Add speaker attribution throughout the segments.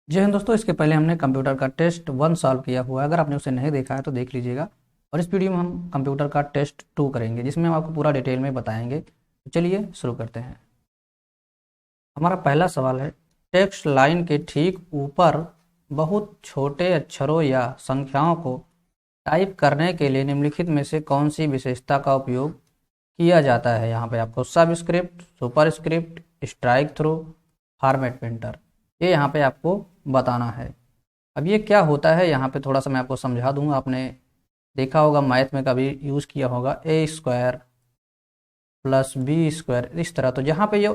Speaker 1: जी हाँ दोस्तों, इसके पहले हमने कंप्यूटर का टेस्ट 1 सॉल्व किया हुआ है। अगर आपने उसे नहीं देखा है तो देख लीजिएगा। और इस वीडियो में हम कंप्यूटर का टेस्ट 2 करेंगे, जिसमें हम आपको पूरा डिटेल में बताएंगे। तो चलिए शुरू करते हैं। हमारा पहला सवाल है, टेक्स्ट लाइन के ठीक ऊपर बहुत छोटे अक्षरों या संख्याओं को टाइप करने के लिए निम्नलिखित में से कौन सी विशेषता का उपयोग किया जाता है। यहाँ पे आपको subscript, superscript, strike through, format printer, ये यहाँ पे आपको बताना है। अब ये क्या होता है, यहाँ पे थोड़ा सा मैं आपको समझा दूंगा। आपने देखा होगा मैथ में, कभी यूज़ किया होगा ए स्क्वायर प्लस बी स्क्वायर, इस तरह। तो जहाँ पे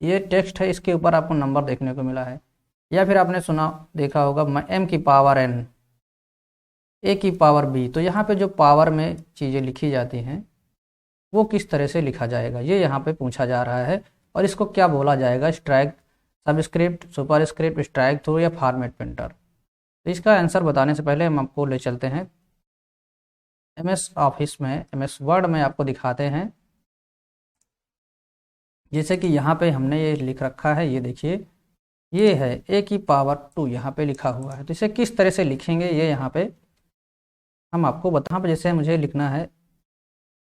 Speaker 1: ये टेक्स्ट है, इसके ऊपर आपको नंबर देखने को मिला है। या फिर आपने सुना देखा होगा एम की पावर एन, ए की पावर बी। तो यहाँ पे जो पावर में चीज़ें लिखी जाती हैं वो किस तरह से लिखा जाएगा, ये यहाँ पे पूछा जा रहा है। और इसको क्या बोला जाएगा, strike, subscript, superscript, strike through या फॉर्मेट प्रिंटर। तो इसका आंसर बताने से पहले हम आपको ले चलते हैं एमएस ऑफिस में, एमएस वर्ड में आपको दिखाते हैं। जैसे कि यहाँ पे हमने ये लिख रखा है, ये देखिए, ये है ए की पावर 2 यहाँ पे लिखा हुआ है। तो इसे किस तरह से लिखेंगे ये यहाँ पे हम आपको यहाँ पे जैसे मुझे लिखना है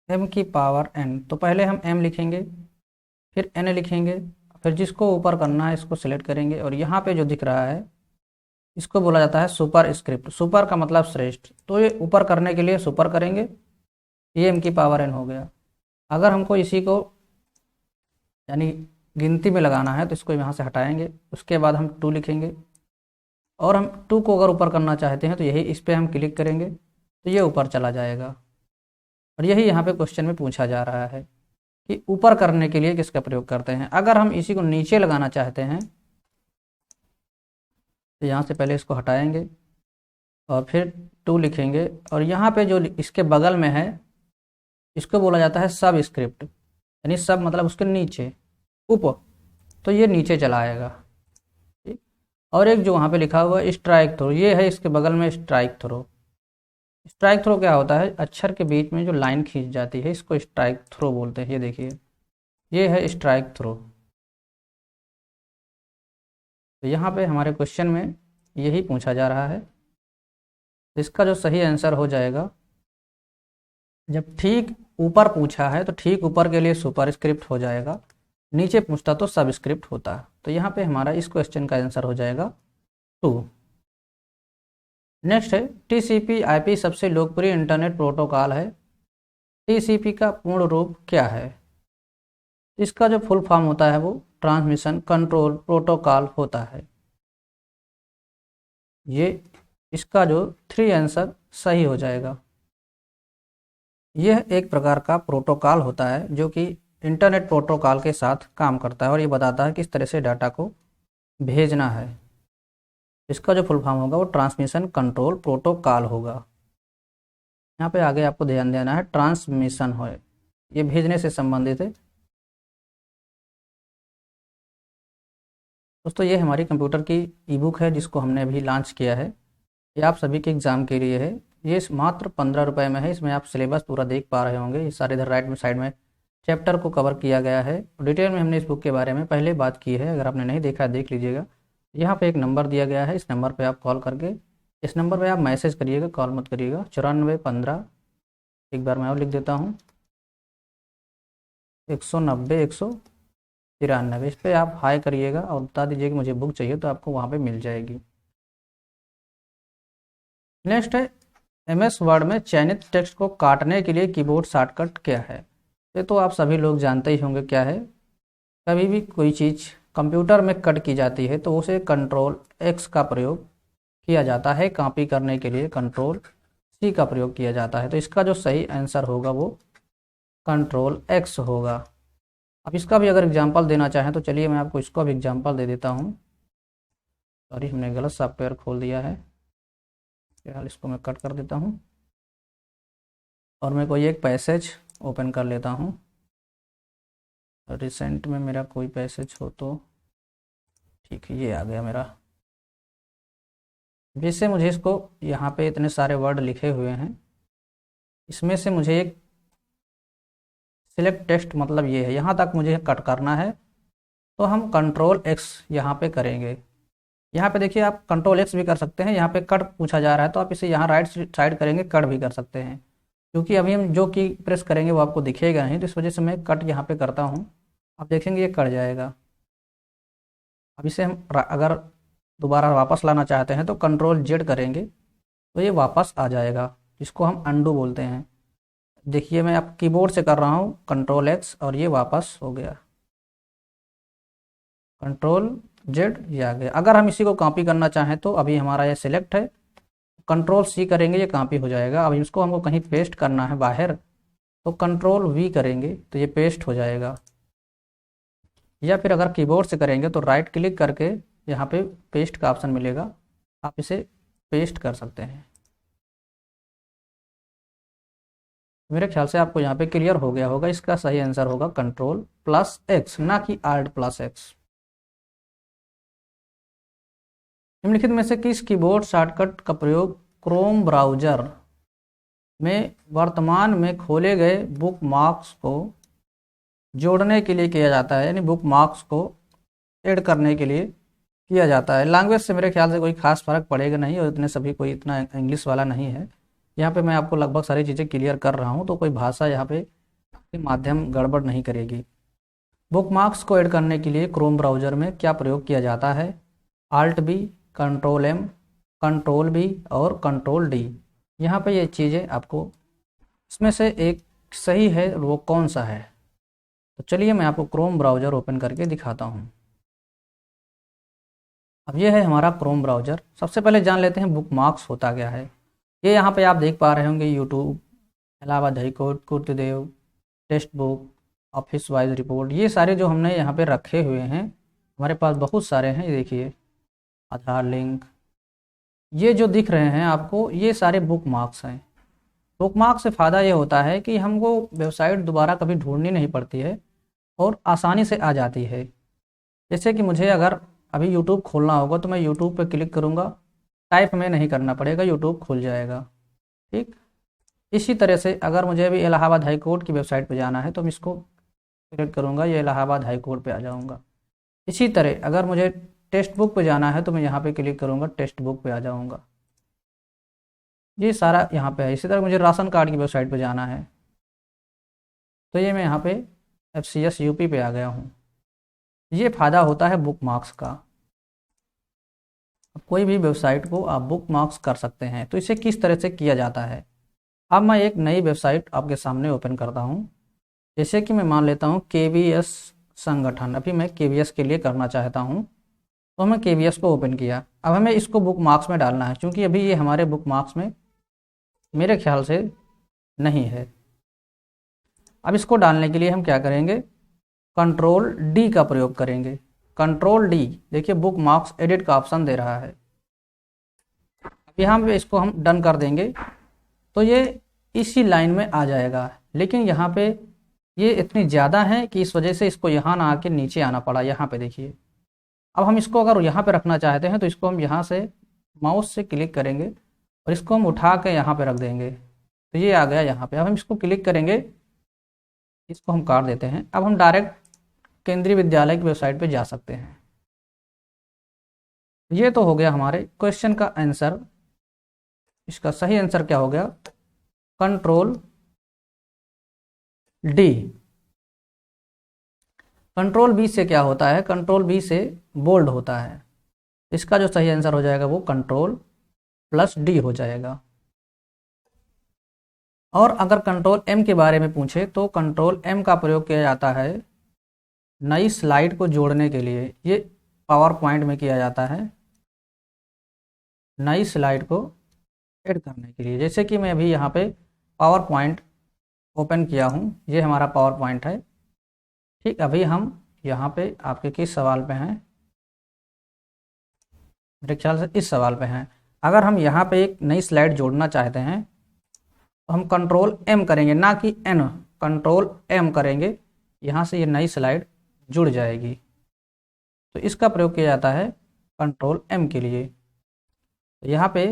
Speaker 1: एम की पावर एन, तो पहले हम एम लिखेंगे, फिर एन लिखेंगे, फिर जिसको ऊपर करना है इसको सिलेक्ट करेंगे। और यहाँ पे जो दिख रहा है इसको बोला जाता है सुपर स्क्रिप्ट। सुपर का मतलब श्रेष्ठ, तो ये ऊपर करने के लिए सुपर करेंगे, ये एम की पावर एन हो गया। अगर हमको इसी को यानी गिनती में लगाना है तो इसको यहाँ से हटाएंगे, उसके बाद हम 2 लिखेंगे। और हम 2 को अगर ऊपर करना चाहते हैं तो यही इस पर हम क्लिक करेंगे तो ये ऊपर चला जाएगा। और यही यहाँ पे क्वेश्चन में पूछा जा रहा है कि ऊपर करने के लिए किसका प्रयोग करते हैं। अगर हम इसी को नीचे लगाना चाहते हैं तो यहाँ से पहले इसको हटाएंगे और फिर 2 लिखेंगे। और यहाँ पे जो इसके बगल में है इसको बोला जाता है सब स्क्रिप्ट, यानी सब मतलब उसके नीचे, ऊपर, तो ये नीचे चला आएगा। ठीक। और एक जो वहाँ पे लिखा हुआ है स्ट्राइक थ्रो, ये है इसके बगल में स्ट्राइक थ्रो। स्ट्राइक थ्रो क्या होता है, अक्षर के बीच में जो लाइन खींच जाती है इसको स्ट्राइक थ्रो बोलते हैं। ये देखिए, ये है स्ट्राइक थ्रो। तो यहाँ पे हमारे क्वेश्चन में यही पूछा जा रहा है। तो इसका जो सही आंसर हो जाएगा, जब ठीक ऊपर पूछा है तो ठीक ऊपर के लिए सुपर स्क्रिप्ट हो जाएगा, नीचे पूछता तो सब स्क्रिप्ट होता है। तो यहाँ पे हमारा इस क्वेश्चन का आंसर हो जाएगा 2। नेक्स्ट है, टीसीपी आईपी सबसे लोकप्रिय इंटरनेट प्रोटोकॉल है। टीसीपी का पूर्ण रूप क्या है। इसका जो फुल फॉर्म होता है वो ट्रांसमिशन कंट्रोल प्रोटोकॉल होता है। ये इसका जो 3 आंसर सही हो जाएगा। यह एक प्रकार का प्रोटोकॉल होता है जो कि इंटरनेट प्रोटोकॉल के साथ काम करता है और ये बताता है किस तरह से डाटा को भेजना है। इसका जो फुल फॉर्म होगा वो ट्रांसमिशन कंट्रोल प्रोटोकॉल होगा। यहाँ पे आगे आपको ध्यान देना है, ट्रांसमिशन हो, ये भेजने से संबंधित है। दोस्तों ये हमारी कंप्यूटर की ई बुक है जिसको हमने अभी लॉन्च किया है। ये आप सभी के एग्ज़ाम के लिए है। ये मात्र 15 रुपये में है। इसमें आप सिलेबस पूरा देख पा रहे होंगे। ये सारे इधर राइट में साइड में चैप्टर को कवर किया गया है। डिटेल में हमने इस बुक के बारे में पहले बात की है, अगर आपने नहीं देखा है देख लीजिएगा। यहाँ पे एक नंबर दिया गया है, इस नंबर पे आप कॉल करके, इस नंबर पे आप मैसेज करिएगा, कॉल मत करिएगा। 9415, एक बार मैं और लिख देता हूँ, 190 193, इस पर आप हाई करिएगा और बता दीजिए कि मुझे बुक चाहिए, तो आपको वहाँ पर मिल जाएगी। नेक्स्ट है, एमएस वर्ड में चयनित टेक्स्ट को काटने के लिए कीबोर्ड शॉर्टकट क्या है। ये तो आप सभी लोग जानते ही होंगे क्या है। कभी भी कोई चीज़ कंप्यूटर में कट की जाती है तो उसे कंट्रोल एक्स का प्रयोग किया जाता है, कॉपी करने के लिए कंट्रोल सी का प्रयोग किया जाता है। तो इसका जो सही आंसर होगा वो कंट्रोल एक्स होगा। अब इसका भी अगर एग्जाम्पल देना चाहें तो चलिए मैं आपको इसका भी एग्जाम्पल दे देता हूँ। सॉरी, हमने गलत सॉफ्टवेयर खोल दिया है। फिलहाल इसको मैं कट कर देता हूँ और मैं कोई एक पैसेज ओपन कर लेता हूँ। रिसेंट में मेरा कोई पैसेज हो तो ठीक है, ये आ गया मेरा। जैसे मुझे इसको, यहाँ पे इतने सारे वर्ड लिखे हुए हैं, इसमें से मुझे एक सिलेक्ट टेक्स्ट, मतलब ये है, यहाँ तक मुझे कट करना है। तो हम कंट्रोल एक्स यहाँ पे करेंगे। यहाँ पे देखिए आप कंट्रोल एक्स भी कर सकते हैं, यहाँ पे कट पूछा जा रहा है तो आप इसे यहाँ राइट साइड करेंगे कट भी कर सकते हैं, क्योंकि अभी हम जो की प्रेस करेंगे वो आपको दिखेगा नहीं, तो इस वजह से मैं कट यहाँ पे करता हूँ। आप देखेंगे ये कट जाएगा। अब इसे हम अगर दोबारा वापस लाना चाहते हैं तो कंट्रोल जेड करेंगे तो ये वापस आ जाएगा, जिसको हम अंडू बोलते हैं। देखिए मैं अब कीबोर्ड से कर रहा हूँ कंट्रोल एक्स और ये वापस हो गया, कंट्रोल जेड ये आ गया। अगर हम इसी को कॉपी करना चाहें तो अभी हमारा ये सिलेक्ट है, कंट्रोल सी करेंगे ये कॉपी हो जाएगा। अब इसको हमको कहीं पेस्ट करना है बाहर तो कंट्रोल वी करेंगे तो ये पेस्ट हो जाएगा, या फिर अगर कीबोर्ड से करेंगे तो राइट क्लिक करके यहाँ पे पेस्ट का ऑप्शन मिलेगा, आप इसे पेस्ट कर सकते हैं। मेरे ख्याल से आपको यहाँ पे क्लियर हो गया होगा। इसका सही आंसर होगा कंट्रोल प्लस एक्स, ना कि आल्ट प्लस एक्स। निम्नलिखित में से किस कीबोर्ड शॉर्टकट का प्रयोग क्रोम ब्राउज़र में वर्तमान में खोले गए बुक मार्क्स को जोड़ने के लिए किया जाता है, यानी बुक मार्क्स को ऐड करने के लिए किया जाता है। लैंग्वेज से मेरे ख्याल से कोई खास फर्क पड़ेगा नहीं, और इतने सभी कोई इतना इंग्लिश वाला नहीं है। यहाँ पे मैं आपको लगभग सारी चीज़ें क्लियर कर रहा हूँ, तो कोई भाषा यहाँ पे माध्यम गड़बड़ नहीं करेगी। बुक मार्क्स को ऐड करने के लिए क्रोम ब्राउज़र में क्या प्रयोग किया जाता है? Alt B, control M, control B और कंट्रोल डी। यहाँ पे ये चीज़ें आपको इसमें से एक सही है, वो कौन सा है? तो चलिए मैं आपको क्रोम ब्राउज़र ओपन करके दिखाता हूँ। अब ये है हमारा क्रोम ब्राउज़र। सबसे पहले जान लेते हैं बुक मार्क्स होता क्या है। ये यहाँ पे आप देख पा रहे होंगे यूट्यूब, इलाहाबाद हाई कोर्ट, कुर्तदेव, textbook, office wise report, ये सारे जो हमने यहाँ पे रखे हुए हैं, हमारे पास बहुत सारे हैं। ये देखिए आधार लिंक, ये जो दिख रहे हैं आपको ये सारे बुक मार्क्स हैं। बुक मार्क्स से फ़ायदा ये होता है कि हमको वेबसाइट दोबारा कभी ढूंढनी नहीं पड़ती है और आसानी से आ जाती है। जैसे कि मुझे अगर अभी यूट्यूब खोलना होगा तो मैं यूट्यूब पर क्लिक करूँगा, टाइप में नहीं करना पड़ेगा, यूट्यूब खुल जाएगा। ठीक इसी तरह से अगर मुझे अभी इलाहाबाद हाई कोर्ट की वेबसाइट पर जाना है तो मैं इसको क्लिक करूँगा, ये इलाहाबाद हाई कोर्ट पर आ जाऊँगा। इसी तरह अगर मुझे टेक्स्ट बुक पे जाना है तो मैं यहाँ पे क्लिक करूँगा, टेक्स्ट बुक पे आ जाऊँगा। ये सारा यहाँ पे है। इसी तरह मुझे राशन कार्ड की वेबसाइट पे जाना है तो ये मैं यहाँ पे FCS UP पे आ गया हूँ। ये फ़ायदा होता है बुक मार्क्स का। अब कोई भी वेबसाइट को आप बुक मार्क्स कर सकते हैं। तो इसे किस तरह से किया जाता है? अब मैं एक नई वेबसाइट आपके सामने ओपन करता हूँ। जैसे कि मैं मान लेता हूँ KVS संगठन, अभी मैं KVS के लिए करना चाहता हूँ तो हमें KVS को ओपन किया। अब हमें इसको बुक मार्क्स में डालना है, क्योंकि अभी ये हमारे बुक मार्क्स में मेरे ख्याल से नहीं है। अब इसको डालने के लिए हम क्या करेंगे? कंट्रोल डी का प्रयोग करेंगे। कंट्रोल डी, देखिए बुक मार्क्स एडिट का ऑप्शन दे रहा है। अब यहाँ पे इसको हम डन कर देंगे तो ये इसी लाइन में आ जाएगा, लेकिन यहाँ पे ये इतनी ज़्यादा है कि इस वजह से इसको यहाँ ना आके नीचे आना पड़ा। यहाँ पे देखिए, अब हम इसको अगर यहाँ पे रखना चाहते हैं तो इसको हम यहाँ से माउस से क्लिक करेंगे और इसको हम उठा के यहाँ पे रख देंगे तो ये आ गया यहाँ पे। अब हम इसको क्लिक करेंगे, इसको हम काट देते हैं। अब हम डायरेक्ट केंद्रीय विद्यालय की वेबसाइट पे जा सकते हैं। ये तो हो गया हमारे क्वेश्चन का आंसर। इसका सही आंसर क्या हो गया? Control D. कंट्रोल बी से क्या होता है? कंट्रोल बी से बोल्ड होता है। इसका जो सही आंसर हो जाएगा वो कंट्रोल प्लस डी हो जाएगा। और अगर कंट्रोल एम के बारे में पूछे तो कंट्रोल एम का प्रयोग किया जाता है नई स्लाइड को जोड़ने के लिए। ये पावर पॉइंट में किया जाता है नई स्लाइड को ऐड करने के लिए। जैसे कि मैं अभी यहाँ पे पावर पॉइंट ओपन किया हूँ, ये हमारा पावर पॉइंट है। ठीक, अभी हम यहाँ पे आपके किस सवाल पे हैं? मेरे ख्याल से इस सवाल पे हैं। अगर हम यहाँ पे एक नई स्लाइड जोड़ना चाहते हैं तो हम कंट्रोल एम करेंगे, ना कि एन, कंट्रोल एम करेंगे। यहाँ से ये नई स्लाइड जुड़ जाएगी। तो इसका प्रयोग किया जाता है कंट्रोल एम के लिए। तो यहाँ पे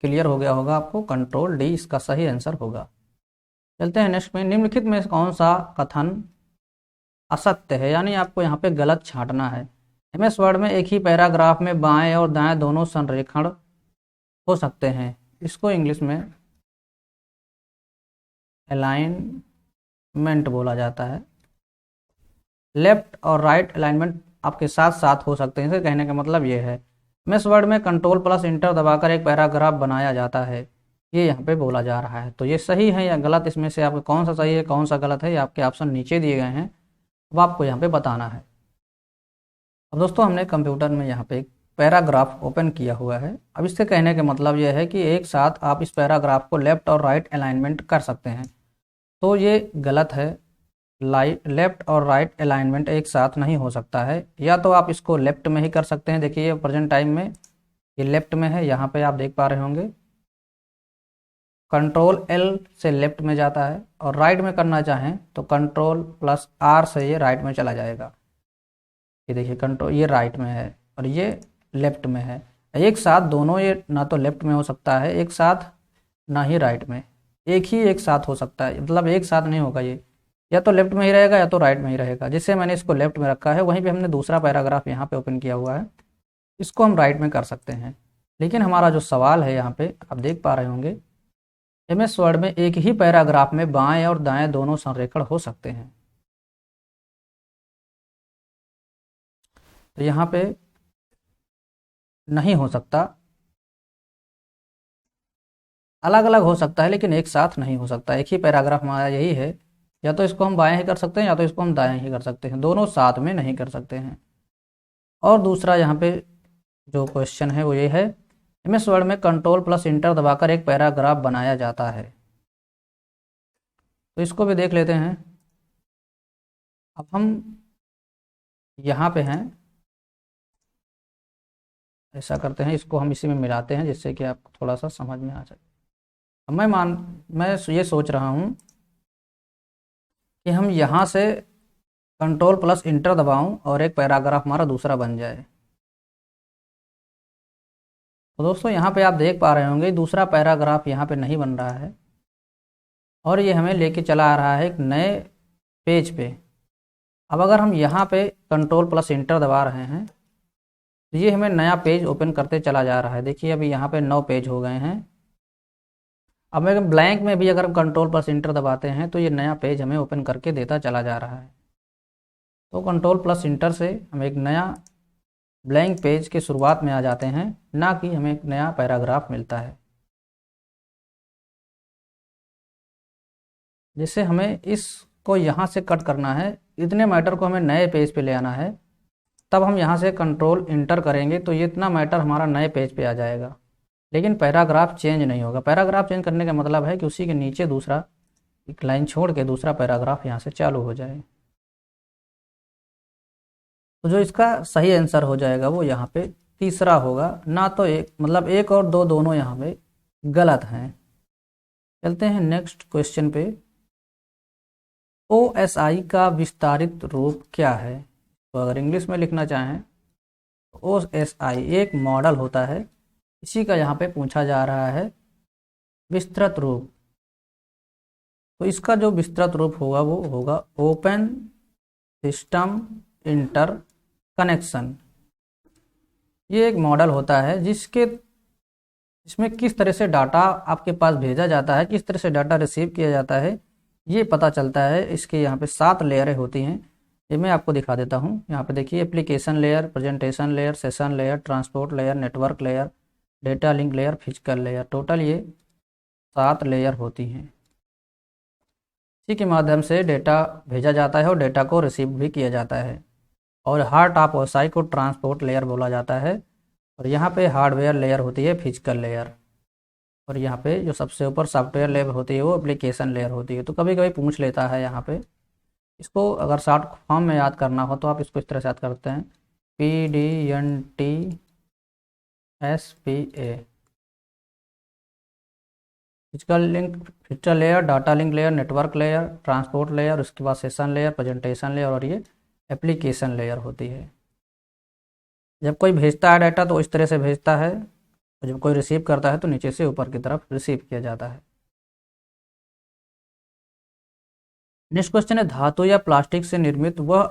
Speaker 1: क्लियर हो गया होगा आपको, कंट्रोल डी इसका सही आंसर होगा। चलते हैं नेक्स्ट में। निम्नलिखित में कौन सा कथन असत्य है? यानी आपको यहाँ पे गलत छांटना है। MS वर्ड में एक ही पैराग्राफ में बाएं और दाएं दोनों संरेखण हो सकते हैं। इसको इंग्लिश में अलाइनमेंट बोला जाता है। लेफ्ट और राइट अलाइनमेंट आपके साथ साथ हो सकते हैं। इसे कहने का मतलब ये है MS वर्ड में कंट्रोल प्लस इंटर दबाकर एक पैराग्राफ बनाया जाता है, ये यहाँ पे बोला जा रहा है। तो ये सही है या गलत, इसमें से आपको कौन सा सही है कौन सा गलत है, ये आपके ऑप्शन नीचे दिए गए हैं, अब आपको यहाँ पे बताना है। अब दोस्तों हमने कंप्यूटर में यहाँ पे एक पैराग्राफ ओपन किया हुआ है। अब इससे कहने का मतलब यह है कि एक साथ आप इस पैराग्राफ को लेफ्ट और राइट अलाइनमेंट कर सकते हैं। तो ये गलत है। लेफ्ट और राइट अलाइनमेंट एक साथ नहीं हो सकता है। या तो आप इसको लेफ्ट में ही कर सकते हैं। देखिए प्रेजेंट टाइम में ये लेफ्ट में है, यहाँ पे आप देख पा रहे होंगे कंट्रोल L से लेफ्ट में जाता है, और राइट में करना चाहें तो कंट्रोल प्लस R से ये राइट में चला जाएगा। ये देखिए कंट्रोल, ये राइट में है और ये लेफ्ट में है। एक साथ दोनों ये ना तो लेफ्ट में हो सकता है एक साथ, ना ही राइट में। एक ही एक साथ हो सकता है, मतलब एक साथ नहीं होगा ये, या तो लेफ्ट में ही रहेगा या तो राइट में ही रहेगा। जिससे मैंने इसको लेफ्ट में रखा है, वहीं पे हमने दूसरा पैराग्राफ यहाँ पे ओपन किया हुआ है, इसको हम राइट में कर सकते हैं। लेकिन हमारा जो सवाल है यहाँ पे आप देख पा रहे होंगे, MS वर्ड में एक ही पैराग्राफ में बाएं और दाएं दोनों संरेखण हो सकते हैं। तो यहाँ पे नहीं हो सकता, अलग अलग हो सकता है लेकिन एक साथ नहीं हो सकता। एक ही पैराग्राफ हमारा यही है, या तो इसको हम बाएं ही कर सकते हैं या तो इसको हम दाएं ही कर सकते हैं, दोनों साथ में नहीं कर सकते हैं। और दूसरा यहाँ पे जो क्वेश्चन है वो ये है, MS वर्ड में कंट्रोल प्लस इंटर दबाकर एक पैराग्राफ बनाया जाता है। तो इसको भी देख लेते हैं। अब हम यहाँ पे हैं, ऐसा करते हैं, इसको हम इसी में मिलाते हैं जिससे कि आपको थोड़ा सा समझ में आ जाए। अब मैं ये सोच रहा हूँ कि हम यहाँ से कंट्रोल प्लस इंटर दबाऊं और एक पैराग्राफ हमारा दूसरा बन जाए। तो दोस्तों यहाँ पे आप देख पा रहे होंगे दूसरा पैराग्राफ यहाँ पे नहीं बन रहा है, और ये हमें लेके चला आ रहा है एक नए पेज पे। अब अगर हम यहाँ पे कंट्रोल प्लस इंटर दबा रहे हैं तो ये हमें नया पेज ओपन करते चला जा रहा है। देखिए अभी यहाँ पे 9 पेज हो गए हैं। अब मैं ब्लैंक में भी अगर हम कंट्रोल प्लस इंटर दबाते हैं तो ये नया पेज हमें ओपन करके देता चला जा रहा है। तो कंट्रोल प्लस इंटर से हम एक नया ब्लैंक पेज के शुरुआत में आ जाते हैं, ना कि हमें एक नया पैराग्राफ मिलता है। जिससे हमें इसको यहाँ से कट करना है, इतने मैटर को हमें नए पेज पे ले आना है। तब हम यहाँ से कंट्रोल इंटर करेंगे तो ये इतना मैटर हमारा नए पेज पे आ जाएगा, लेकिन पैराग्राफ चेंज नहीं होगा। पैराग्राफ चेंज करने का मतलब है कि उसी के नीचे दूसरा एक लाइन छोड़ के दूसरा पैराग्राफ यहाँ से चालू हो जाए। तो जो इसका सही आंसर हो जाएगा वो यहाँ पे तीसरा होगा, ना तो एक, मतलब एक और दो दोनों यहाँ पे गलत हैं। चलते हैं नेक्स्ट क्वेश्चन पे। OSI का विस्तारित रूप क्या है? तो अगर इंग्लिश में लिखना चाहें तो OSI एक मॉडल होता है, इसी का यहाँ पे पूछा जा रहा है विस्तृत रूप। तो इसका जो विस्तृत रूप होगा वो होगा ओपन सिस्टम इंटर कनेक्शन। ये एक मॉडल होता है जिसमें किस तरह से डाटा आपके पास भेजा जाता है, किस तरह से डाटा रिसीव किया जाता है, ये पता चलता है। इसके यहाँ पे 7 लेयरें होती हैं। ये मैं आपको दिखा देता हूँ। यहाँ पे देखिए application layer, presentation layer, session layer, transport layer, network layer, data link layer, physical layer. Total ये 7 लेयर होती हैं। इसी के माध्यम से डेटा भेजा जाता है और डेटा को रिसीव भी किया जाता है। और हार्ट ऑफ OSI को ट्रांसपोर्ट लेयर बोला जाता है। और यहाँ पे हार्डवेयर लेयर होती है फिजिकल लेयर, और यहाँ पे जो सबसे ऊपर सॉफ्टवेयर लेयर होती है वो एप्लीकेशन लेयर होती है। तो कभी कभी पूछ लेता है यहाँ पे, इसको अगर शॉर्ट फॉर्म में याद करना हो तो आप इसको इस तरह से याद करते हैं PDNTSPA। Physical layer, data link layer, network layer, transport layer, उसके बाद सेशन लेयर, प्रेजेंटेशन लेयर, और ये एप्लीकेशन लेयर होती है। जब कोई भेजता है डाटा तो इस तरह से भेजता है, और जब कोई रिसीव करता है तो नीचे से ऊपर की तरफ रिसीव किया जाता है। नेक्स्ट क्वेश्चन है, धातु या प्लास्टिक से निर्मित वह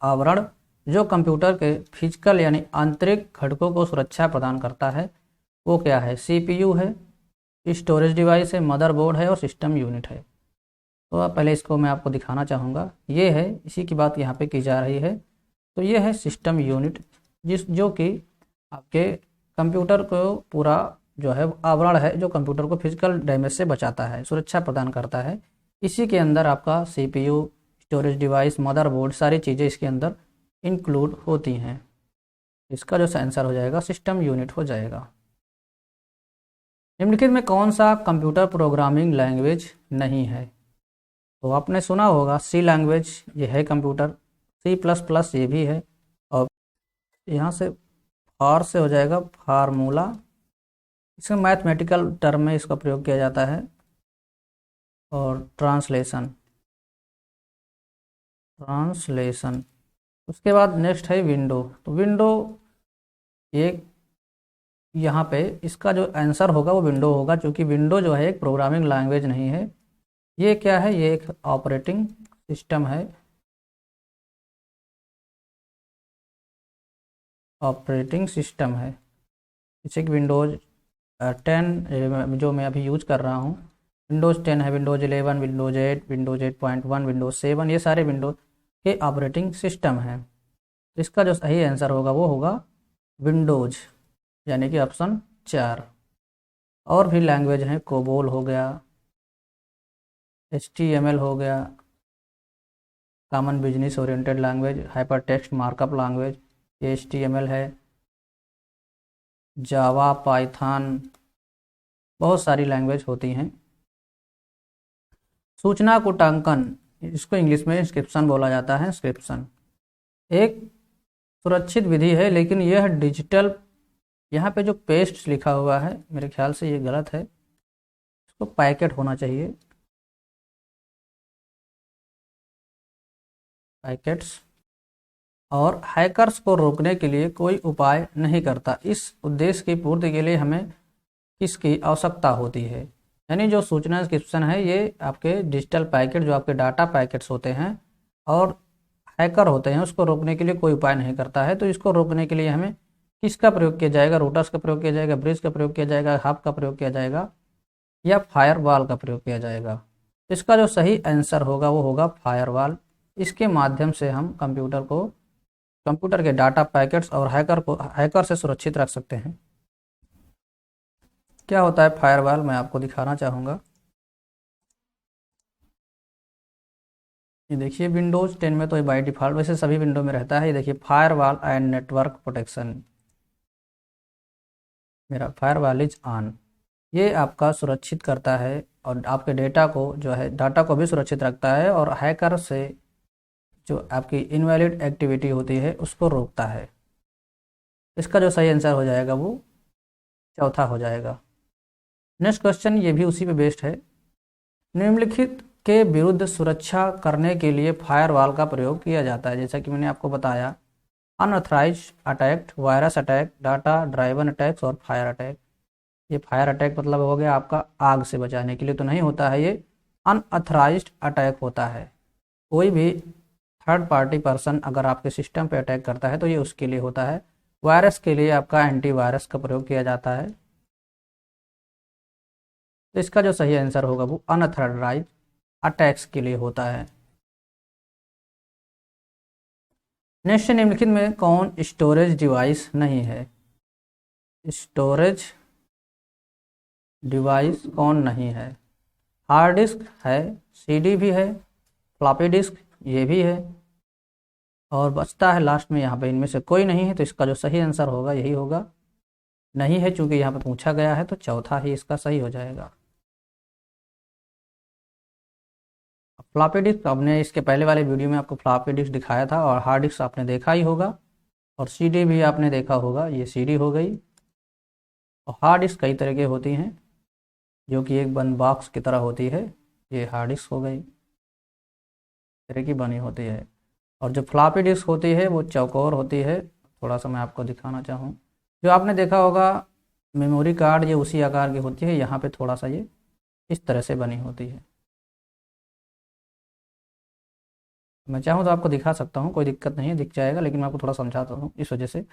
Speaker 1: आवरण जो कंप्यूटर के फिजिकल यानी आंतरिक घटकों को सुरक्षा प्रदान करता है वो क्या है? CPU है, स्टोरेज डिवाइस है, मदरबोर्ड है और सिस्टम यूनिट है। तो अब पहले इसको मैं आपको दिखाना चाहूँगा। ये है, इसी की बात यहाँ पे की जा रही है। तो ये है सिस्टम यूनिट, जो कि आपके कंप्यूटर को पूरा जो है आवरण है, जो कंप्यूटर को फिजिकल डैमेज से बचाता है, सुरक्षा प्रदान करता है। इसी के अंदर आपका CPU, स्टोरेज डिवाइस, मदरबोर्ड, सारी चीज़ें इसके अंदर इंक्लूड होती हैं। इसका जो आंसर हो जाएगा सिस्टम यूनिट हो जाएगा। निम्नलिखित में कौन सा कंप्यूटर प्रोग्रामिंग लैंग्वेज नहीं है? तो आपने सुना होगा सी लैंग्वेज, ये है कंप्यूटर। C++ ये भी है। और यहाँ से फार से हो जाएगा फार्मूला। इसमें मैथमेटिकल टर्म में इसका प्रयोग किया जाता है। और ट्रांसलेशन, उसके बाद नेक्स्ट है विंडो। तो विंडो एक, यहाँ पे इसका जो आंसर होगा वो विंडो होगा, क्योंकि विंडो जो है एक प्रोग्रामिंग लैंग्वेज नहीं है। ये क्या है? ये एक ऑपरेटिंग सिस्टम है। जैसे कि विंडोज़ 10 जो मैं अभी यूज कर रहा हूँ, विंडोज़ 10 है, विंडोज़ 11, विंडोज़ 8, विंडोज़ 8.1, विंडोज़ 7, ये सारे विंडोज़ के ऑपरेटिंग सिस्टम हैं। तो इसका जो सही आंसर होगा वो होगा विंडोज़, यानी कि ऑप्शन 4। और भी लैंग्वेज हैं, कोबोल हो गया, HTML हो गया, common business oriented language, hyper text markup language, ये HTML है, जावा, पाइथन, बहुत सारी लैंग्वेज होती हैं। सूचना कूटांकन, इसको इंग्लिश में इंस्क्रिप्शन बोला जाता है। इंस्क्रिप्शन एक सुरक्षित विधि है, लेकिन यह डिजिटल, यहाँ पे जो पेस्ट लिखा हुआ है मेरे ख्याल से ये गलत है, इसको पैकेट होना चाहिए, पैकेट्स। और हैकर्स को रोकने के लिए कोई उपाय नहीं करता। इस उद्देश्य की पूर्ति के लिए हमें किसकी आवश्यकता होती है? यानी जो सूचना इंस्क्रिप्शन है ये आपके डिजिटल पैकेट, जो आपके डाटा पैकेट्स होते हैं और हैकर होते हैं, उसको रोकने के लिए कोई उपाय नहीं करता है। तो इसको रोकने के लिए हमें किसका प्रयोग किया जाएगा? रूटर्स का प्रयोग किया जाएगा, ब्रिज का प्रयोग किया जाएगा, हब का प्रयोग किया जाएगा, या फायरवॉल का प्रयोग किया जाएगा? इसका जो सही आंसर होगा वो होगा फायरवॉल। इसके माध्यम से हम कंप्यूटर के डाटा पैकेट्स और हैकर से सुरक्षित रख सकते हैं। क्या होता है फायरवॉल, मैं आपको दिखाना चाहूँगा। ये देखिए विंडोज़ 10 में तो ये बाय डिफ़ॉल्ट, वैसे सभी विंडो में रहता है। ये देखिए फायरवॉल एंड नेटवर्क प्रोटेक्शन, मेरा फायरवॉल इज ऑन। ये आपका सुरक्षित करता है और आपके डाटा को भी सुरक्षित रखता है, और हैकर से जो आपकी इनवैलिड एक्टिविटी होती है उसको रोकता है। इसका जो सही आंसर हो जाएगा वो चौथा हो जाएगा। नेक्स्ट क्वेश्चन ये भी उसी पे बेस्ड है। निम्नलिखित के विरुद्ध सुरक्षा करने के लिए फायरवॉल का प्रयोग किया जाता है। जैसा कि मैंने आपको बताया, unauthorised attack, virus attack, data driven attacks और फायर अटैक। ये फायर अटैक मतलब हो गया आपका आग से बचाने के लिए तो नहीं होता है, ये अनऑथराइज्ड अटैक होता है। कोई भी थर्ड पार्टी पर्सन अगर आपके सिस्टम पे अटैक करता है तो ये उसके लिए होता है। वायरस के लिए आपका एंटीवायरस का प्रयोग किया जाता है। तो इसका जो सही आंसर होगा वो अनऑथराइज्ड अटैक्स के लिए होता है। नेक्स्ट, निम्नलिखित में कौन स्टोरेज डिवाइस नहीं है? स्टोरेज डिवाइस कौन नहीं है? हार्ड डिस्क है, CD भी है, फ्लॉपी डिस्क ये भी है, और बचता है लास्ट में यहाँ पे इनमें से कोई नहीं है। तो इसका जो सही आंसर होगा यही होगा, नहीं है, चूंकि यहाँ पे पूछा गया है तो चौथा ही इसका सही हो जाएगा। फ्लॉपी डिस्क, आपने इसके पहले वाले वीडियो में आपको फ्लॉपी डिस्क दिखाया था, और हार्ड डिस्क आपने देखा ही होगा, और CD भी आपने देखा होगा। ये CD हो गई। और हार्ड डिस्क कई तरह की होती हैं, जो कि एक बंद बॉक्स की तरह होती है, ये हार्ड डिस्क हो गई, तरह की बनी होती है। और जो फ्लॉपी डिस्क होती है वो चौकोर होती है। थोड़ा सा मैं आपको दिखाना चाहूँ, जो आपने देखा होगा मेमोरी कार्ड, ये उसी आकार की होती है, यहाँ पे थोड़ा सा ये इस तरह से बनी होती है। मैं चाहूँ तो आपको दिखा सकता हूँ, कोई दिक्कत नहीं है, दिख जाएगा, लेकिन मैं आपको थोड़ा समझाता हूँ। इस वजह से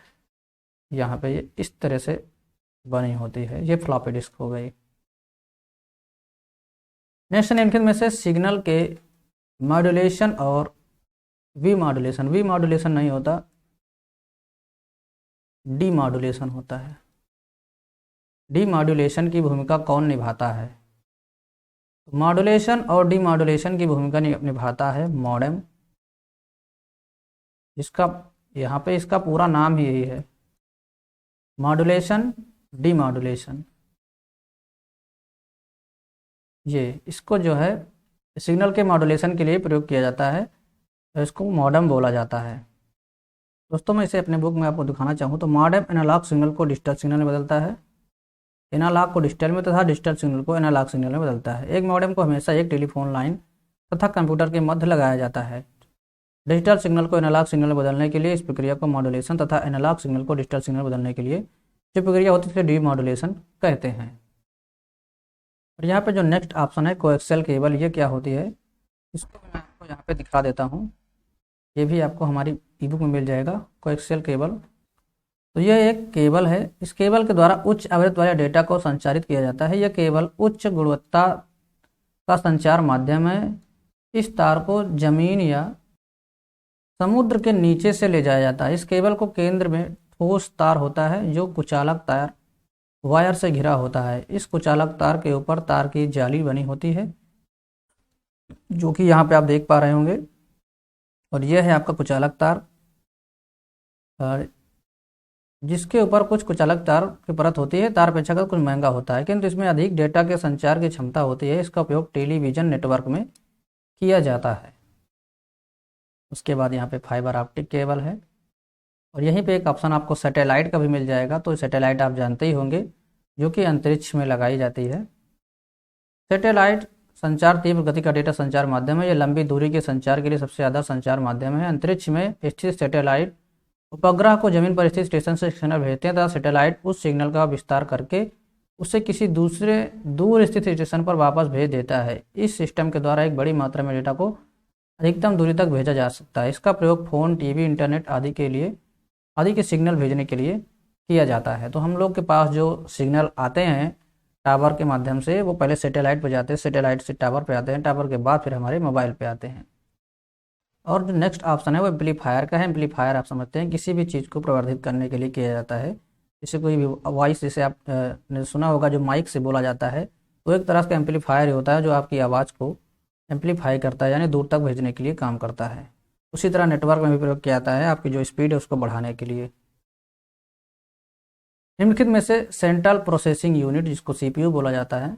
Speaker 1: यहाँ पे ये इस तरह से बनी होती है, ये फ्लॉपी डिस्क हो गई। नेक्स्ट निम्नलिखित में से सिग्नल के मॉड्यूलेशन और वी मॉड्यूलेशन नहीं होता, डी मॉड्यूलेशन होता है। डी मॉड्यूलेशन की भूमिका कौन निभाता है? मॉड्यूलेशन और डी मॉड्यूलेशन की भूमिका निभाता है मॉडेम, जिसका यहाँ पे इसका पूरा नाम ही यही है, मॉड्यूलेशन डी मॉड्यूलेशन। ये इसको जो है सिग्नल के मॉड्यूलेशन के लिए प्रयोग किया जाता है, तो इसको मॉडेम बोला जाता है। दोस्तों मैं इसे अपने बुक में आपको दिखाना चाहूँ तो मॉडेम एनालॉग सिग्नल को डिजिटल सिग्नल में बदलता है, एनालॉग को डिजिटल में तथा डिजिटल सिग्नल को एनालॉग सिग्नल में बदलता है। एक मॉडेम को हमेशा एक टेलीफोन लाइन तथा कंप्यूटर के मध्य लगाया जाता है। डिजिटल सिग्नल को एनालॉग सिग्नल में बदलने के लिए इस प्रक्रिया को मॉड्यूलेशन तथा एनालॉग सिग्नल को डिजिटल सिग्नल बदलने के लिए जो प्रक्रिया होती है उसे डी मॉड्यूलेशन कहते हैं। और यहाँ पे जो नेक्स्ट ऑप्शन है कोएक्सियल केबल, ये क्या होती है इसको मैं आपको यहाँ पे दिखा देता हूँ। ये भी आपको हमारी ई बुक में मिल जाएगा, कोएक्सियल केबल। तो यह एक केबल है, इस केबल के द्वारा उच्च आवृत्ति वाले डेटा को संचारित किया जाता है। यह केबल उच्च गुणवत्ता का संचार माध्यम है। इस तार को जमीन या समुद्र के नीचे से ले जाया जाता है। इस केबल को केंद्र में ठोस तार होता है जो कुचालक तार वायर से घिरा होता है। इस कुचालक तार के ऊपर तार की जाली बनी होती है, जो कि यहाँ पे आप देख पा रहे होंगे। और यह है आपका कुचालक तार, और जिसके ऊपर कुछ कुचालक तार की परत होती है। तार अपेक्षाकृत कुछ महंगा होता है, किंतु इसमें अधिक डेटा के संचार की क्षमता होती है। इसका उपयोग टेलीविजन नेटवर्क में किया जाता है। उसके बाद यहाँ पे फाइबर ऑप्टिक केबल है, और यहीं पे एक ऑप्शन आपको सैटेलाइट का भी मिल जाएगा। तो सैटेलाइट आप जानते ही होंगे, जो कि अंतरिक्ष में लगाई जाती है। सैटेलाइट संचार तीव्र गति का डेटा संचार माध्यम है। यह लंबी दूरी के संचार के लिए सबसे ज़्यादा संचार माध्यम है। अंतरिक्ष में स्थित सैटेलाइट उपग्रह को जमीन पर स्थित स्टेशन से सिग्नल भेजते हैं तथा सैटेलाइट उस सिग्नल का विस्तार करके उसे किसी दूसरे दूर स्थित स्टेशन पर वापस भेज देता है। इस सिस्टम के द्वारा एक बड़ी मात्रा में डेटा को अधिकतम दूरी तक भेजा जा सकता है। इसका प्रयोग फ़ोन, टीवी, इंटरनेट आदि के सिग्नल भेजने के लिए किया जाता है। तो हम लोग के पास जो सिग्नल आते हैं टावर के माध्यम से, वो पहले सैटेलाइट पर जाते हैं, सैटेलाइट से टावर पे आते हैं, टावर के बाद फिर हमारे मोबाइल पे आते हैं। और जो नेक्स्ट ऑप्शन है वो एम्पलीफायर का है। एम्पलीफायर आप समझते हैं किसी भी चीज़ को प्रवर्धित करने के लिए किया जाता है। जैसे कोई भी वॉइस, जैसे आप ने सुना होगा जो माइक से बोला जाता है, वो एक तरह का एम्पलीफायर होता है जो आपकी आवाज़ को एम्पलीफाई करता है, यानी दूर तक भेजने के लिए काम करता है। उसी तरह नेटवर्क में भी प्रयोग किया जाता है आपकी जो स्पीड है उसको बढ़ाने के लिए। निम्नलिखित में से सेंट्रल प्रोसेसिंग यूनिट, जिसको सीपीयू बोला जाता है,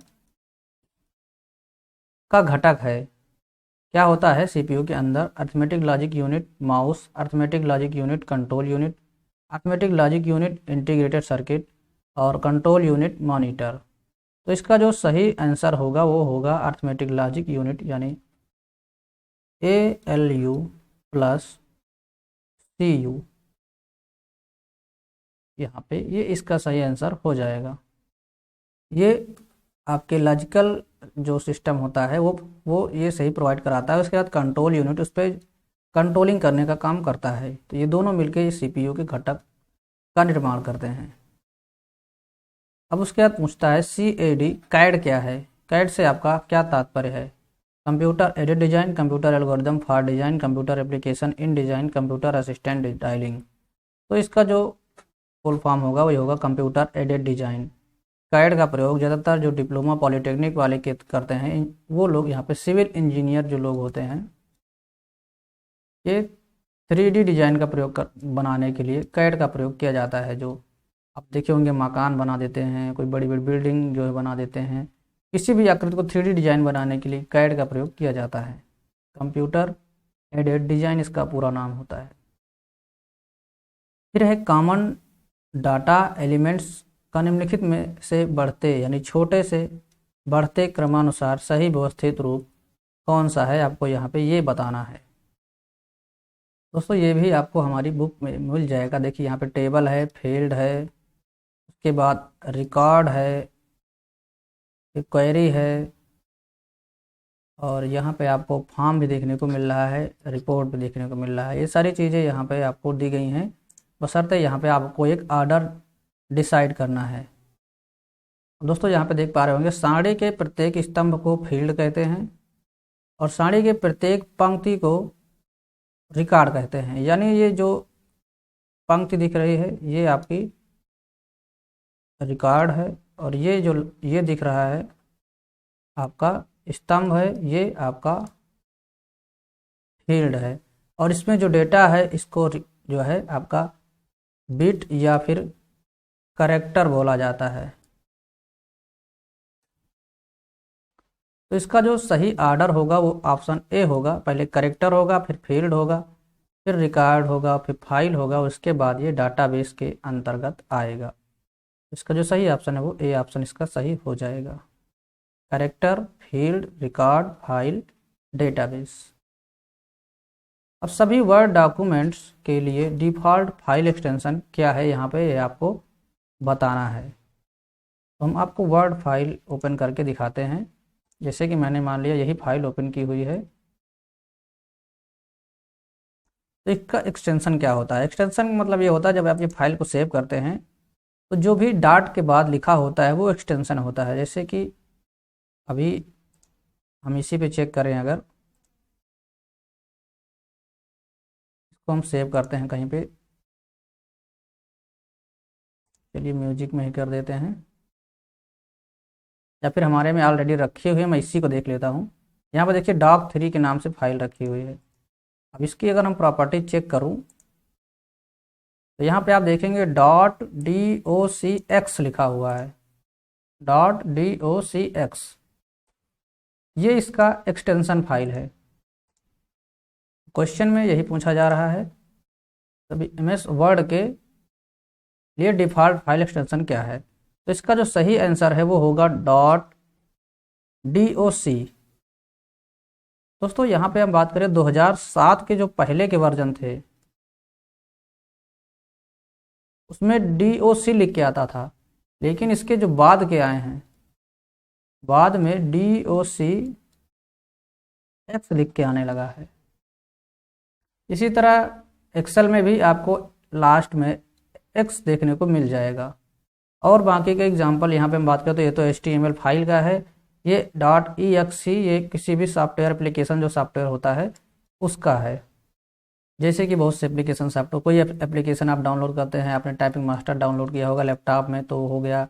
Speaker 1: का घटक है। क्या होता है सीपीयू के अंदर? Arithmetic logic unit mouse, arithmetic logic unit control unit, arithmetic logic unit integrated circuit और कंट्रोल यूनिट मॉनिटर। तो इसका जो सही आंसर होगा वो होगा अर्थमेटिक लॉजिक यूनिट, यानी ALU प्लस CU। यहाँ पे ये इसका सही आंसर हो जाएगा। ये आपके लॉजिकल जो सिस्टम होता है वो ये सही प्रोवाइड कराता है। उसके बाद कंट्रोल यूनिट उस पर कंट्रोलिंग करने का काम करता है। तो ये दोनों मिलकर इस सीपीयू के घटक का निर्माण करते हैं। अब उसके बाद पूछता है CAD, कैड क्या है? कैड से आपका क्या तात्पर्य है? Computer aided design, computer algorithm for design, computer application in design, computer assistant dialing. तो इसका जो फुल फॉर्म होगा वही होगा कंप्यूटर एडेड डिजाइन। कैड का प्रयोग ज़्यादातर जो डिप्लोमा पॉलिटेक्निक वाले के करते हैं, वो लोग यहाँ पे सिविल इंजीनियर जो लोग होते हैं, ये 3D डिजाइन का प्रयोग बनाने के लिए कैड का प्रयोग किया जाता है। जो आप देखे होंगे मकान बना देते हैं, कोई बड़ी बड़ी बिल्डिंग जो है बना देते हैं, किसी भी आकृति को 3D डिजाइन बनाने के लिए कैड का प्रयोग किया जाता है। कंप्यूटर एडेड डिजाइन इसका पूरा नाम होता है। फिर है कॉमन डाटा एलिमेंट्स का निम्नलिखित में से बढ़ते यानी छोटे से बढ़ते क्रमानुसार सही व्यवस्थित रूप कौन सा है? आपको यहाँ पे ये बताना है। दोस्तों ये भी आपको हमारी बुक में मिल जाएगा। देखिए यहाँ पे टेबल है, फील्ड है, उसके बाद रिकॉर्ड है, क्वेरी है, और यहाँ पे आपको फॉर्म भी देखने को मिल रहा है, रिपोर्ट भी देखने को मिल रहा है। ये सारी चीज़ें यहाँ पे आपको दी गई हैं, बशर्ते यहाँ पे आपको एक ऑर्डर डिसाइड करना है। दोस्तों यहाँ पे देख पा रहे होंगे, साड़ी के प्रत्येक स्तंभ को फील्ड कहते हैं और साड़ी के प्रत्येक पंक्ति को रिकॉर्ड कहते हैं। यानी ये जो पंक्ति दिख रही है ये आपकी रिकॉर्ड है, और ये जो ये दिख रहा है आपका स्तंभ है, ये आपका फील्ड है। और इसमें जो डेटा है इसको जो है आपका बिट या फिर कैरेक्टर बोला जाता है। तो इसका जो सही ऑर्डर होगा वो ऑप्शन ए होगा। पहले कैरेक्टर होगा, फिर फील्ड होगा, फिर रिकॉर्ड होगा, फिर फाइल होगा, उसके बाद ये डाटाबेस के अंतर्गत आएगा। इसका जो सही ऑप्शन है वो ए ऑप्शन इसका सही हो जाएगा। Character, field, record, file, database. अब सभी वर्ड डॉक्यूमेंट्स के लिए डिफ़ॉल्ट फाइल एक्सटेंशन क्या है यहाँ पे ये आपको बताना है। तो हम आपको वर्ड फाइल ओपन करके दिखाते हैं। जैसे कि मैंने मान लिया यही फाइल ओपन की हुई है, तो इसका एक्सटेंशन क्या होता है। एक्सटेंशन मतलब ये होता है जब आप ये फाइल को सेव करते हैं तो जो भी डॉट के बाद लिखा होता है वो एक्सटेंशन होता है। जैसे कि अभी हम इसी पे चेक करें, अगर इसको हम सेव करते हैं कहीं पे, चलिए म्यूजिक में ही कर देते हैं, या फिर हमारे में ऑलरेडी रखी हुई है, मैं इसी को देख लेता हूँ। यहाँ पर देखिए doc3 के नाम से फाइल रखी हुई है। अब इसकी अगर हम प्रॉपर्टी चेक करूँ तो यहाँ पे आप देखेंगे .docx लिखा हुआ है, .docx, ये इसका एक्सटेंशन फाइल है। क्वेश्चन में यही पूछा जा रहा है, तभी MS वर्ड के लिए डिफ़ॉल्ट फाइल एक्सटेंशन क्या है। तो इसका जो सही आंसर है वो होगा .doc। दोस्तों यहाँ पे हम बात करें 2007 के जो पहले के वर्जन थे उसमें DOC लिख के आता था, लेकिन इसके जो बाद के आए हैं बाद में DOCX लिख के आने लगा है। इसी तरह एक्सेल में भी आपको लास्ट में X देखने को मिल जाएगा। और बाकी के एग्जांपल यहाँ पे हम बात करें तो ये तो HTML फाइल का है, ये .exe ये किसी भी सॉफ्टवेयर एप्लीकेशन जो सॉफ्टवेयर होता है उसका है। जैसे कि बहुत से एप्लीकेशन सॉफ्टवेयर, कोई एप्लीकेशन आप डाउनलोड करते हैं, आपने टाइपिंग मास्टर डाउनलोड किया होगा लैपटॉप में तो हो गया,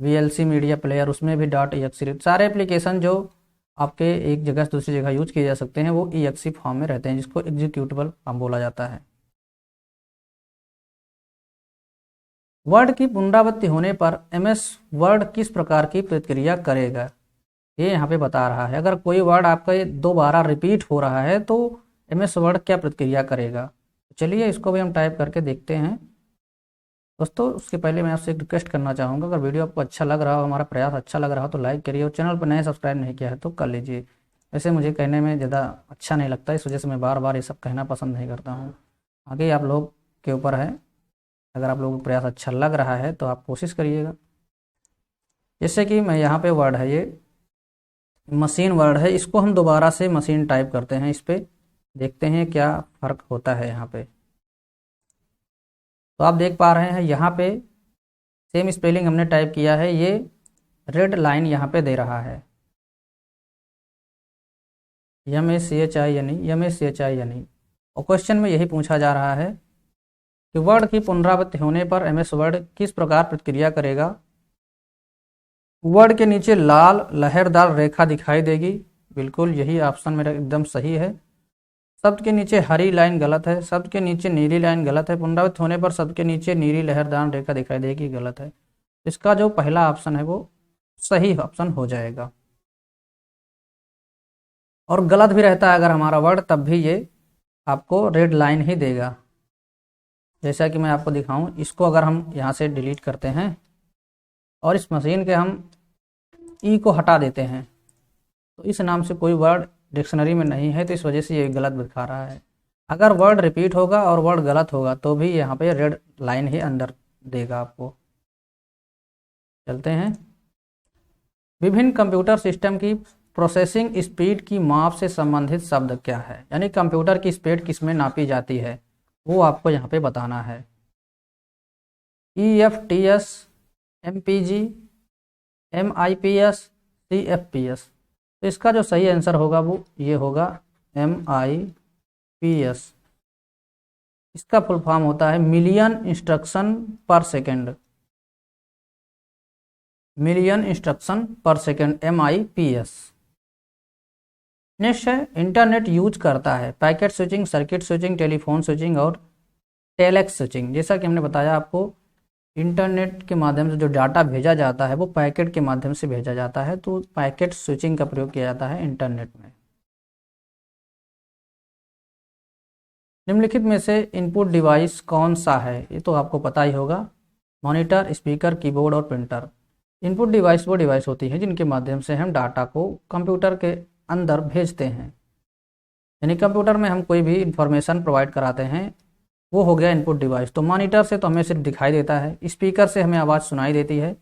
Speaker 1: VLC मीडिया प्लेयर उसमें भी .exe, सारे एप्लीकेशन जो आपके एक जगह से दूसरी जगह यूज किए जा सकते हैं वो exe फॉर्म में रहते हैं, जिसको एग्जीक्यूटेबल फॉर्म बोला जाता है। वर्ड की पुनरावृत्ति होने पर MS वर्ड किस प्रकार की प्रतिक्रिया करेगा, ये यहाँ पे बता रहा है। अगर कोई वर्ड आपका ये दोबारा रिपीट हो रहा है तो MS वर्ड क्या प्रतिक्रिया करेगा। चलिए इसको भी हम टाइप करके देखते हैं। दोस्तों उसके पहले मैं आपसे एक रिक्वेस्ट करना चाहूँगा, अगर वीडियो आपको अच्छा लग रहा हो, हमारा प्रयास अच्छा लग रहा हो तो लाइक करिए, और चैनल पर नए सब्सक्राइब नहीं किया है तो कर लीजिए। वैसे मुझे कहने में ज़्यादा अच्छा नहीं लगता, इस वजह से मैं बार बार ये सब कहना पसंद नहीं करता हूँ। आगे आप लोग के ऊपर है, अगर आप लोगों को प्रयास अच्छा लग रहा है तो आप कोशिश करिएगा। जैसे कि मैं यहाँ पे वर्ड है, ये मशीन वर्ड है, इसको हम दोबारा से मशीन टाइप करते हैं, इस पर देखते हैं क्या फ़र्क होता है। यहाँ पे तो आप देख पा रहे हैं यहाँ पे सेम स्पेलिंग हमने टाइप किया है, ये रेड लाइन यहाँ पे दे रहा है, MACHI। और क्वेश्चन में यही पूछा जा रहा है कि वर्ड की पुनरावृत्ति होने पर MS वर्ड किस प्रकार प्रतिक्रिया करेगा। वर्ड के नीचे लाल लहरदार रेखा दिखाई देगी, बिल्कुल यही ऑप्शन मेरा एकदम सही है। शब्द के नीचे हरी लाइन गलत है, शब्द के नीचे नीली लाइन गलत है, पुनरावृत्त होने पर शब्द के नीचे नीली लहरदार रेखा दिखाई देगी, गलत है। इसका जो पहला ऑप्शन है वो सही ऑप्शन हो जाएगा। और गलत भी रहता है अगर हमारा वर्ड, तब भी ये आपको रेड लाइन ही देगा। जैसा कि मैं आपको दिखाऊं, इसको अगर हम यहाँ से डिलीट करते हैं और इस मशीन के हम ई को हटा देते हैं तो इस नाम से कोई वर्ड डिक्शनरी में नहीं है, तो इस वजह से ये गलत दिखा रहा है। अगर वर्ड रिपीट होगा और वर्ड गलत होगा तो भी यहाँ पे रेड लाइन ही अंदर देगा आपको। चलते हैं, विभिन्न कंप्यूटर सिस्टम की प्रोसेसिंग स्पीड की माप से संबंधित शब्द क्या है, यानी कंप्यूटर की स्पीड किस में नापी जाती है वो आपको यहाँ पे बताना है। EFTS, MPG, MIPS, CFPS। तो इसका जो सही आंसर होगा वो ये होगा MIPS। इसका फुल फॉर्म होता है मिलियन इंस्ट्रक्शन पर सेकेंड, मिलियन इंस्ट्रक्शन पर सेकेंड, MIPS। नेक्स्ट है इंटरनेट यूज करता है packet switching, circuit switching, telephone switching और टेलेक्स स्विचिंग। जैसा कि हमने बताया आपको, इंटरनेट के माध्यम से जो डाटा भेजा जाता है वो पैकेट के माध्यम से भेजा जाता है, तो पैकेट स्विचिंग का प्रयोग किया जाता है इंटरनेट में। निम्नलिखित में से इनपुट डिवाइस कौन सा है, ये तो आपको पता ही होगा, मॉनिटर, स्पीकर, कीबोर्ड और प्रिंटर। इनपुट डिवाइस वो डिवाइस होती है जिनके माध्यम से हम डाटा को कंप्यूटर के अंदर भेजते हैं, यानी कंप्यूटर में हम कोई भी इंफॉर्मेशन प्रोवाइड कराते हैं, वो हो गया इनपुट डिवाइस। तो मॉनिटर से तो हमें सिर्फ दिखाई देता है, स्पीकर से हमें आवाज़ सुनाई देती है,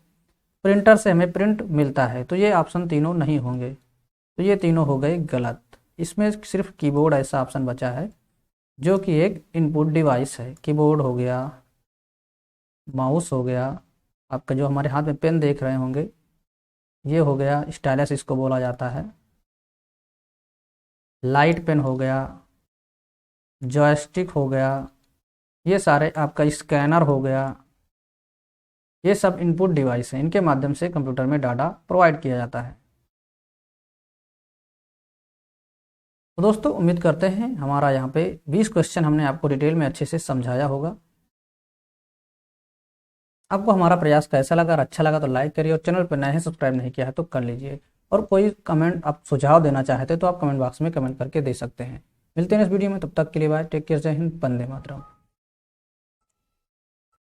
Speaker 1: प्रिंटर से हमें प्रिंट मिलता है। तो ये ऑप्शन तीनों नहीं होंगे, तो ये तीनों हो गए गलत। इसमें सिर्फ कीबोर्ड ऐसा ऑप्शन बचा है जो कि एक इनपुट डिवाइस है। कीबोर्ड हो गया, माउस हो गया, आपका जो हमारे हाथ में पेन देख रहे होंगे ये हो गया, स्टाइलस इसको बोला जाता है, लाइट पेन हो गया, जॉयस्टिक हो गया, ये सारे आपका स्कैनर हो गया, ये सब इनपुट डिवाइस हैं, इनके माध्यम से कंप्यूटर में डाटा प्रोवाइड किया जाता है। तो दोस्तों उम्मीद करते हैं हमारा यहाँ पे 20 क्वेश्चन हमने आपको डिटेल में अच्छे से समझाया होगा। आपको हमारा प्रयास कैसा लगा, अगर अच्छा लगा तो लाइक करिए, और चैनल पर नए हैं सब्सक्राइब नहीं किया है तो कर लीजिए। और कोई कमेंट आप सुझाव देना चाहते तो आप कमेंट बॉक्स में कमेंट करके दे सकते हैं। मिलते हैं इस वीडियो में, तब तक के लिए बाय, टेक केयर, जय हिंद, वंदे मातरम।